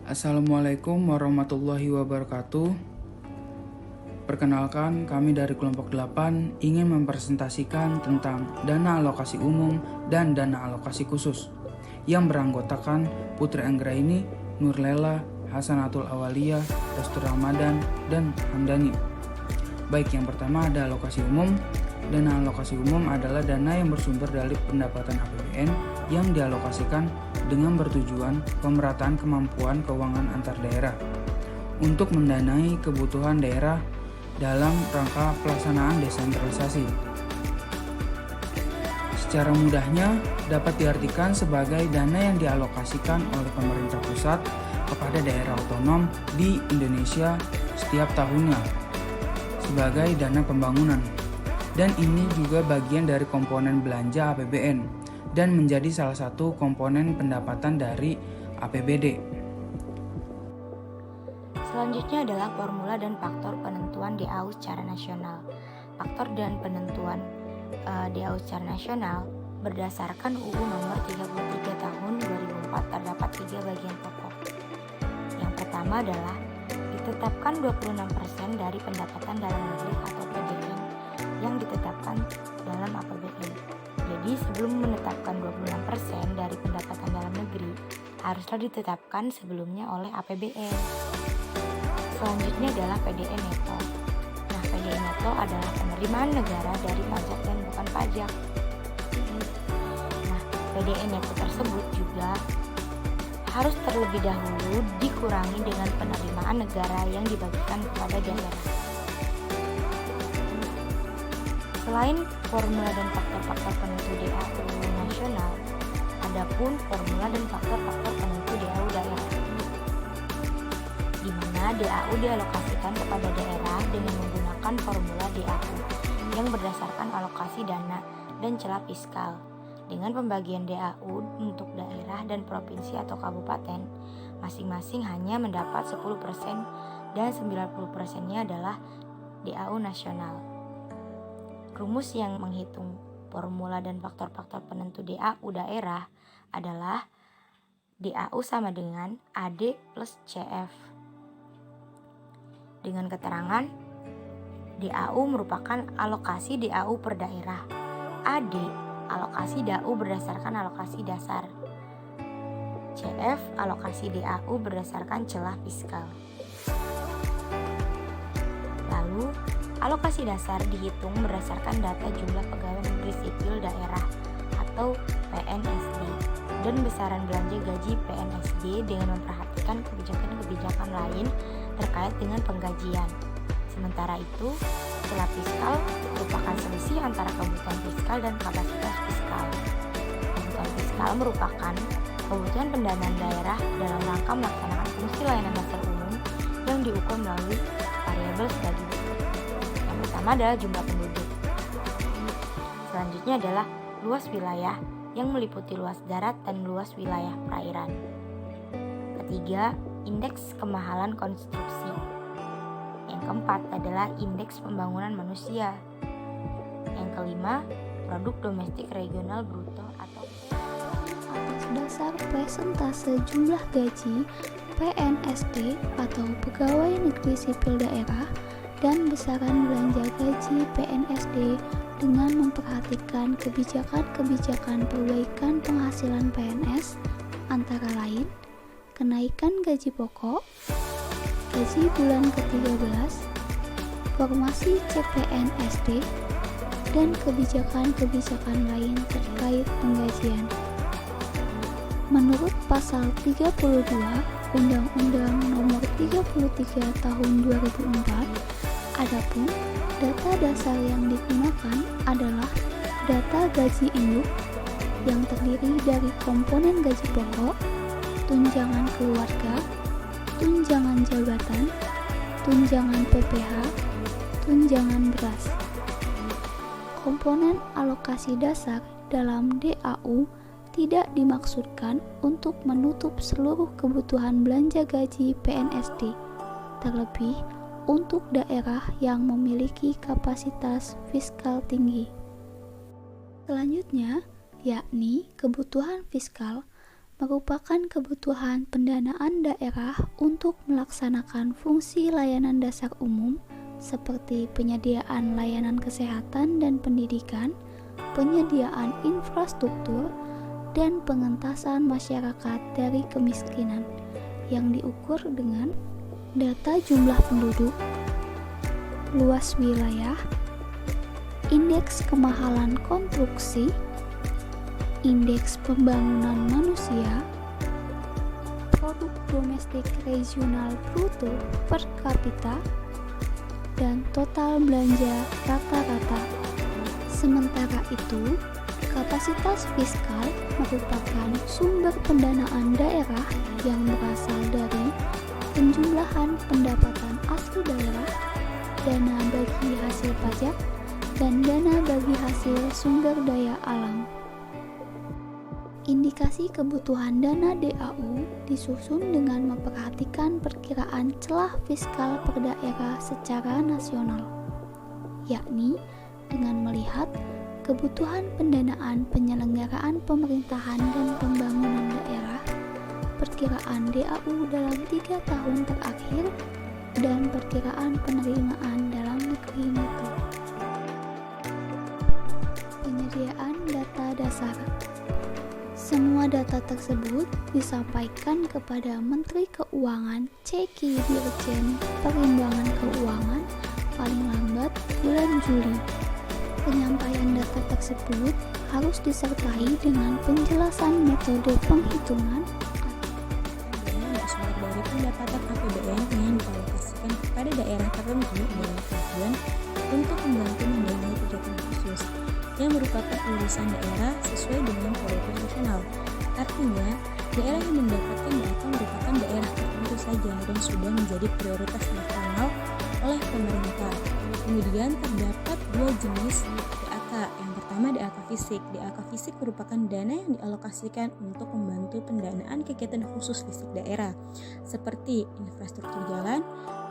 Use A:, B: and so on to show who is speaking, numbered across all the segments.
A: Assalamualaikum warahmatullahi wabarakatuh. Perkenalkan, kami dari kelompok 8 ingin mempresentasikan tentang dana alokasi umum dan dana alokasi khusus yang beranggotakan Putri Anggraini, Nurlela, Hasanatul Awaliyah, Restu Ramadan, dan Hamdani. Baik, yang pertama ada alokasi umum. Dana alokasi umum adalah dana yang bersumber dari pendapatan APBN yang dialokasikan dengan bertujuan pemerataan kemampuan keuangan antar daerah untuk mendanai kebutuhan daerah dalam rangka pelaksanaan desentralisasi. Secara mudahnya dapat diartikan sebagai dana yang dialokasikan oleh pemerintah pusat kepada daerah otonom di Indonesia setiap tahunnya sebagai dana pembangunan. Dan ini juga bagian dari komponen belanja APBN dan menjadi salah satu komponen pendapatan dari APBD.
B: Selanjutnya adalah formula dan faktor penentuan DAU secara nasional. Faktor dan penentuan DAU secara nasional berdasarkan UU nomor 33 tahun 2004 terdapat 3 bagian pokok. Yang pertama adalah ditetapkan 26% dari pendapatan dalam negeri atau PDN yang ditetapkan dalam APBN. Jadi sebelum menetapkan 26% dari pendapatan dalam negeri, haruslah ditetapkan sebelumnya oleh APBN. Selanjutnya adalah PDN neto. Nah, PDN neto adalah penerimaan negara dari pajak dan bukan pajak. Nah, PDN neto tersebut juga harus terlebih dahulu dikurangi dengan penerimaan negara yang dibagikan kepada daerah. Selain formula dan faktor-faktor penentu DAU nasional, adapun formula dan faktor-faktor penentu DAU daerah, di mana DAU dialokasikan kepada daerah dengan menggunakan formula DAU yang berdasarkan alokasi dana dan celah fiskal. Dengan pembagian DAU untuk daerah dan provinsi atau kabupaten, masing-masing hanya mendapat 10% dan 90%-nya adalah DAU nasional. Rumus yang menghitung formula dan faktor-faktor penentu DAU daerah adalah DAU sama dengan AD plus CF. Dengan keterangan, DAU merupakan alokasi DAU per daerah. AD, alokasi DAU berdasarkan alokasi dasar. CF, alokasi DAU berdasarkan celah fiskal. Lalu, alokasi dasar dihitung berdasarkan data jumlah pegawai negeri sipil daerah atau PNSD dan besaran belanja gaji PNSD dengan memperhatikan kebijakan-kebijakan lain terkait dengan penggajian. Sementara itu, celah fiskal merupakan selisih antara kebutuhan fiskal dan kapasitas fiskal. Kebutuhan fiskal merupakan kebutuhan pendanaan daerah dalam rangka melaksanakan fungsi layanan dasar umum yang diukur melalui variabel sebagai berikut. Yang pertama adalah jumlah penduduk. Selanjutnya adalah luas wilayah yang meliputi luas darat dan luas wilayah perairan. Ketiga, indeks kemahalan konstruksi. Yang keempat adalah indeks pembangunan manusia. Yang kelima, produk domestik regional bruto atau
C: atas dasar persentase jumlah gaji PNSD atau pegawai negeri sipil daerah dan besaran belanja gaji PNSD dengan memperhatikan kebijakan-kebijakan perbaikan penghasilan PNS antara lain kenaikan gaji pokok, gaji bulan ke-13, formasi CPNSD, dan kebijakan-kebijakan lain terkait penggajian. Menurut pasal 32 Undang-Undang Nomor 33 Tahun 2004, adapun data dasar yang digunakan adalah data gaji induk yang terdiri dari komponen gaji pokok, tunjangan keluarga, tunjangan jabatan, tunjangan PPh, tunjangan beras. Komponen alokasi dasar dalam DAU tidak dimaksudkan untuk menutup seluruh kebutuhan belanja gaji PNSD, terlebih untuk daerah yang memiliki kapasitas fiskal tinggi. Selanjutnya, yakni kebutuhan fiskal merupakan kebutuhan pendanaan daerah untuk melaksanakan fungsi layanan dasar umum seperti penyediaan layanan kesehatan dan pendidikan, penyediaan infrastruktur, dan pengentasan masyarakat dari kemiskinan yang diukur dengan data jumlah penduduk, luas wilayah, indeks kemahalan konstruksi, indeks pembangunan manusia, produk domestik regional bruto per kapita, dan total belanja rata-rata. Sementara itu, kapasitas fiskal merupakan sumber pendanaan daerah yang berasal dari penjumlahan pendapatan asli daerah, dana bagi hasil pajak, dan dana bagi hasil sumber daya alam. Indikasi kebutuhan dana DAU disusun dengan memperhatikan perkiraan celah fiskal per daerah secara nasional, yakni dengan melihat kebutuhan pendanaan penyelenggaraan pemerintahan dan pembangunan daerah, perkiraan DAU dalam 3 tahun terakhir, dan perkiraan penerimaan dalam negeri neto. Penyediaan data dasar. Semua data tersebut disampaikan kepada Menteri Keuangan Ceki Dirjen Perimbangan Keuangan paling lambat bulan Juli. Penyampaian data tersebut harus disertai dengan penjelasan metode penghitungan
D: Dana bersumber dari pendapatan APBN yang dialokasikan kepada daerah tertentu dalam tujuan untuk membantu mendanai kegiatan khusus yang merupakan urusan daerah sesuai dengan prioritas nasional. Artinya, daerah yang mendapatkan data merupakan daerah tertentu saja dan sudah menjadi prioritas nasional oleh pemerintah. Kemudian terdapat 2 jenis DAK. Yang pertama DAK fisik. DAK fisik merupakan dana yang dialokasikan untuk membantu pendanaan kegiatan khusus fisik daerah seperti infrastruktur jalan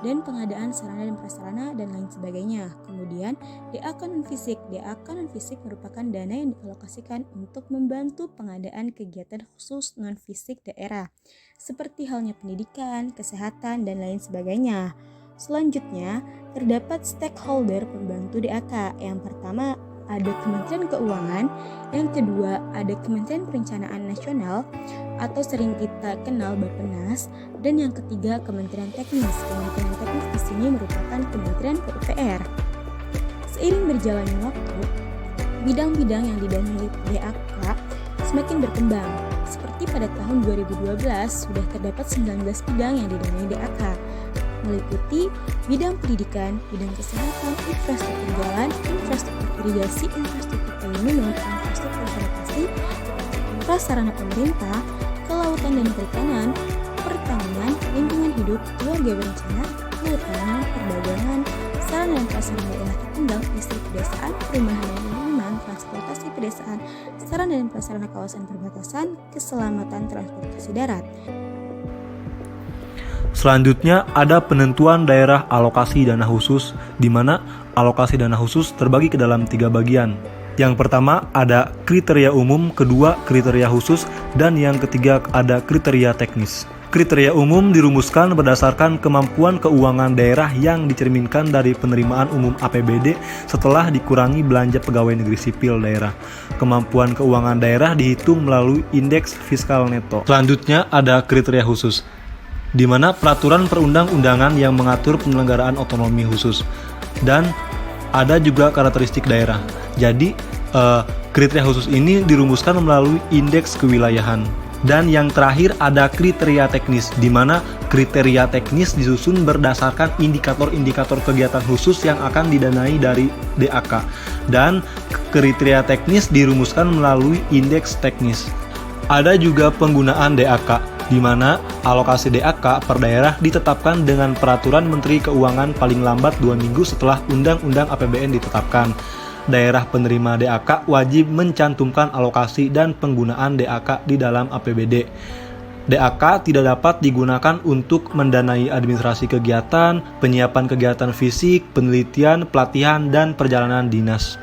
D: dan pengadaan sarana dan prasarana dan lain sebagainya. Kemudian DAK non fisik. DAK non fisik merupakan dana yang dialokasikan untuk membantu pengadaan kegiatan khusus non fisik daerah seperti halnya pendidikan, kesehatan dan lain sebagainya. Selanjutnya, terdapat stakeholder pembantu DAK. Yang pertama ada Kementerian Keuangan, yang kedua ada Kementerian Perencanaan Nasional atau sering kita kenal Bappenas, dan yang ketiga Kementerian Teknis. Kementerian Teknis di sini merupakan Kementerian PUPR. Seiring berjalannya waktu, bidang-bidang yang didanai DAK semakin berkembang. Seperti pada tahun 2012 sudah terdapat 19 bidang yang didanai DAK, meliputi bidang pendidikan, bidang kesehatan, infrastruktur jalan, infrastruktur irigasi, infrastruktur air minum, infrastruktur sanitasi, prasarana pemerintah, kelautan dan perikanan, pertanian, lingkungan hidup, keluarga berencana, kehutanan, perdagangan, sarana dan prasarana daerah tertinggal, listrik pedesaan, perumahan dan lingkungan, transportasi pedesaan, sarana dan prasarana kawasan perbatasan, keselamatan transportasi darat.
E: Selanjutnya ada penentuan daerah alokasi dana khusus, di mana alokasi dana khusus terbagi ke dalam 3 bagian. Yang pertama ada kriteria umum, kedua kriteria khusus, dan yang ketiga ada kriteria teknis. Kriteria umum dirumuskan berdasarkan kemampuan keuangan daerah yang dicerminkan dari penerimaan umum APBD setelah dikurangi belanja pegawai negeri sipil daerah. Kemampuan keuangan daerah dihitung melalui indeks fiskal neto. Selanjutnya ada kriteria khusus, di mana peraturan perundang-undangan yang mengatur penyelenggaraan otonomi khusus, dan ada juga karakteristik daerah. Jadi kriteria khusus ini dirumuskan melalui indeks kewilayahan. Dan yang terakhir ada kriteria teknis, di mana kriteria teknis disusun berdasarkan indikator-indikator kegiatan khusus yang akan didanai dari DAK. Dan kriteria teknis dirumuskan melalui indeks teknis. Ada juga penggunaan DAK, di mana alokasi DAK per daerah ditetapkan dengan peraturan Menteri Keuangan paling lambat 2 minggu setelah Undang-Undang APBN ditetapkan. Daerah penerima DAK wajib mencantumkan alokasi dan penggunaan DAK di dalam APBD. DAK tidak dapat digunakan untuk mendanai administrasi kegiatan, penyiapan kegiatan fisik, penelitian, pelatihan, dan perjalanan dinas.